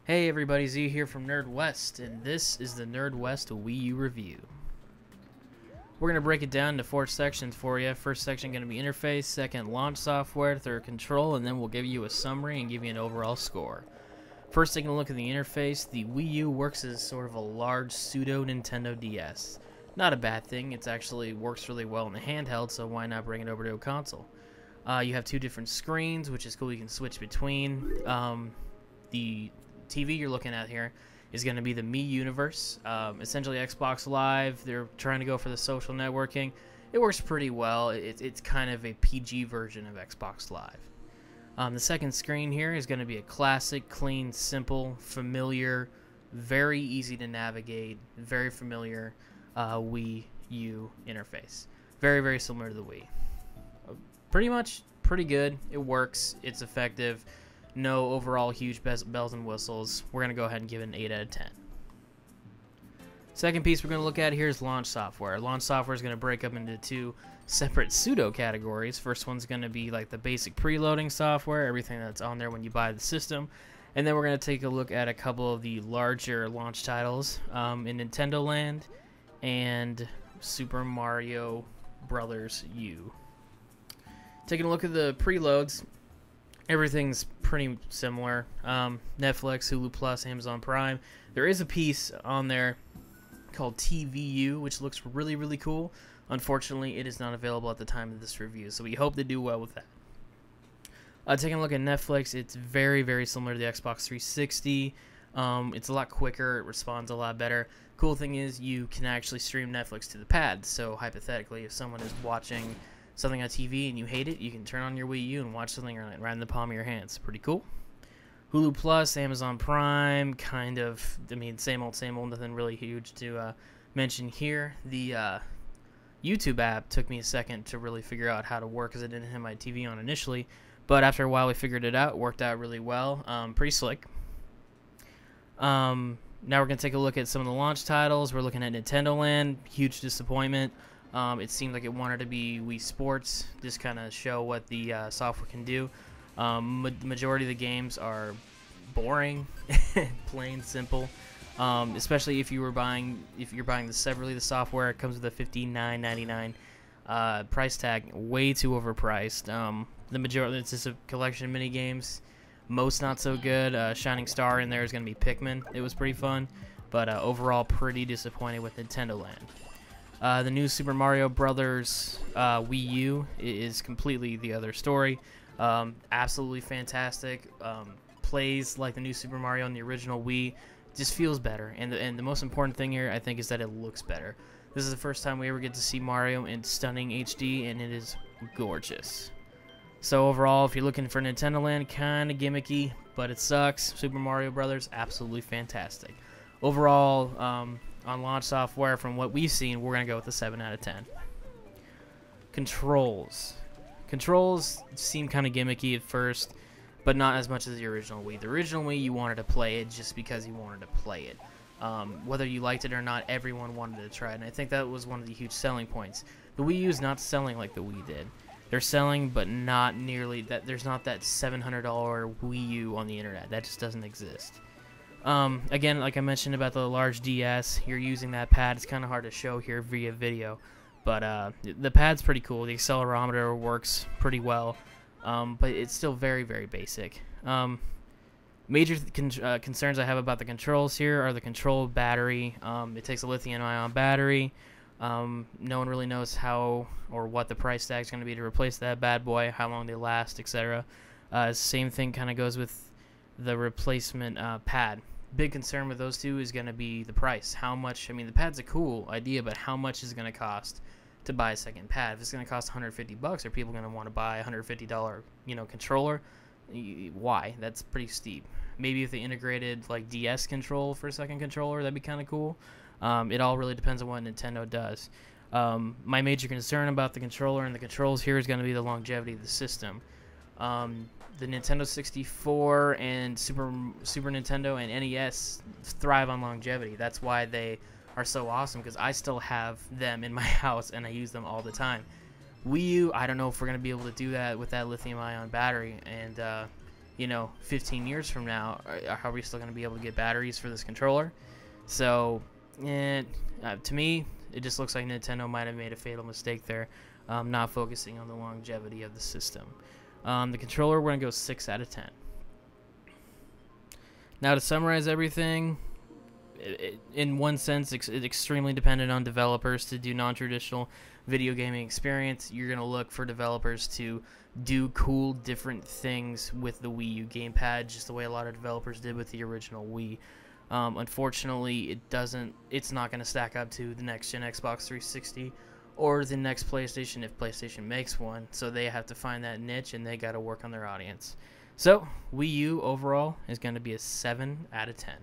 Hey everybody, Z here from Nerdwest, and this is the Nerdwest Wii U review. We're going to break it down into 4 sections for you. First section going to be interface, second launch software, third control, and then we'll give you a summary and give you an overall score. First, taking a look at the interface, the Wii U works as sort of a large pseudo Nintendo DS. Not a bad thing, it actually works really well in the handheld, so why not bring it over to a console? You have 2 different screens, which is cool, you can switch between. The TV you're looking at here is going to be the Mii universe, essentially Xbox Live. They're trying to go for the social networking. It works pretty well. It's kind of a PG version of Xbox Live. The second screen here is going to be a classic, clean, simple, familiar, very easy to navigate, very familiar Wii U interface. Very, very similar to the Wii. Pretty good. It works. It's effective. No overall huge bells and whistles. We're going to go ahead and give it an 8 out of 10. Second piece we're going to look at here is launch software. Launch software is going to break up into 2 separate pseudo categories. First one's going to be like the basic preloading software, everything that's on there when you buy the system. And then we're going to take a look at a couple of the larger launch titles in Nintendoland and Super Mario Bros. U. Taking a look at the preloads, everything's pretty similar. Netflix, Hulu Plus, Amazon Prime. There is a piece on there called TVU, which looks really, really cool. Unfortunately, it is not available at the time of this review, so we hope they do well with that. Taking a look at Netflix, it's very, very similar to the Xbox 360. It's a lot quicker. It responds a lot better. Cool thing is you can actually stream Netflix to the pad, so hypothetically, if someone is watching something on TV and you hate it, you can turn on your Wii U and watch something right in the palm of your hands. Pretty cool. Hulu Plus, Amazon Prime, kind of, same old, nothing really huge to mention here. The YouTube app took me a second to really figure out how to work because I didn't have my TV on initially, but after a while we figured it out. It worked out really well. Pretty slick. Now we're going to take a look at some of the launch titles. We're looking at Nintendoland. Huge disappointment. It seemed like it wanted to be Wii Sports, just kind of show what the software can do. The majority of the games are boring, plain simple. Especially if you're buying the separately, the software, it comes with a $59.99 price tag, way too overpriced. The majority, it's just a collection of mini games. Most not so good. Shining Star in there is going to be Pikmin. It was pretty fun, but overall pretty disappointed with Nintendoland. The new Super Mario Bros. Wii U is completely the other story. Absolutely fantastic. Plays like the new Super Mario on the original Wii. Just feels better. And the most important thing here, I think, is that it looks better. This is the first time we ever get to see Mario in stunning HD, and it is gorgeous. So overall, if you're looking for Nintendoland, kind of gimmicky, but it sucks. Super Mario Bros. Absolutely fantastic. Overall, on launch software, from what we've seen, we're going to go with a 7 out of 10. Controls seem kind of gimmicky at first, but not as much as the original Wii. The original Wii, you wanted to play it just because you wanted to play it. Whether you liked it or not, everyone wanted to try it, and I think that was one of the huge selling points. The Wii U is not selling like the Wii did. They're selling, but not nearly that. There's not that $700 Wii U on the internet. That just doesn't exist. Again, like I mentioned about the large DS, you're using that pad. It's kind of hard to show here via video, but the pad's pretty cool. The accelerometer works pretty well, but it's still very, very basic. Major concerns I have about the controls here are the control battery. It takes a lithium-ion battery. No one really knows how or what the price tag is going to be to replace that bad boy, how long they last, etc. Same thing kind of goes with the replacement pad. Big concern with those two is going to be the price. How much? The pad's a cool idea, but how much is it going to cost to buy a second pad? If it's going to cost $150, are people going to want to buy a $150, controller? Why? That's pretty steep. Maybe if they integrated like DS control for a second controller, that'd be kind of cool. It all really depends on what Nintendo does. My major concern about the controller and the controls here is going to be the longevity of the system. The Nintendo 64 and Super Nintendo and NES thrive on longevity. That's why they are so awesome, because I still have them in my house and I use them all the time. Wii U, I don't know if we're going to be able to do that with that lithium-ion battery, and 15 years from now, are we still going to be able to get batteries for this controller? So, to me, it just looks like Nintendo might have made a fatal mistake there, not focusing on the longevity of the system. The controller, we're going to go 6 out of 10. Now, to summarize everything, in one sense, it's extremely dependent on developers to do non-traditional video gaming experience. You're going to look for developers to do cool, different things with the Wii U gamepad, just the way a lot of developers did with the original Wii. Unfortunately, it's not going to stack up to the next-gen Xbox 360 or the next PlayStation if PlayStation makes one, so they have to find that niche, and they got to work on their audience. So, Wii U overall is going to be a 7 out of 10.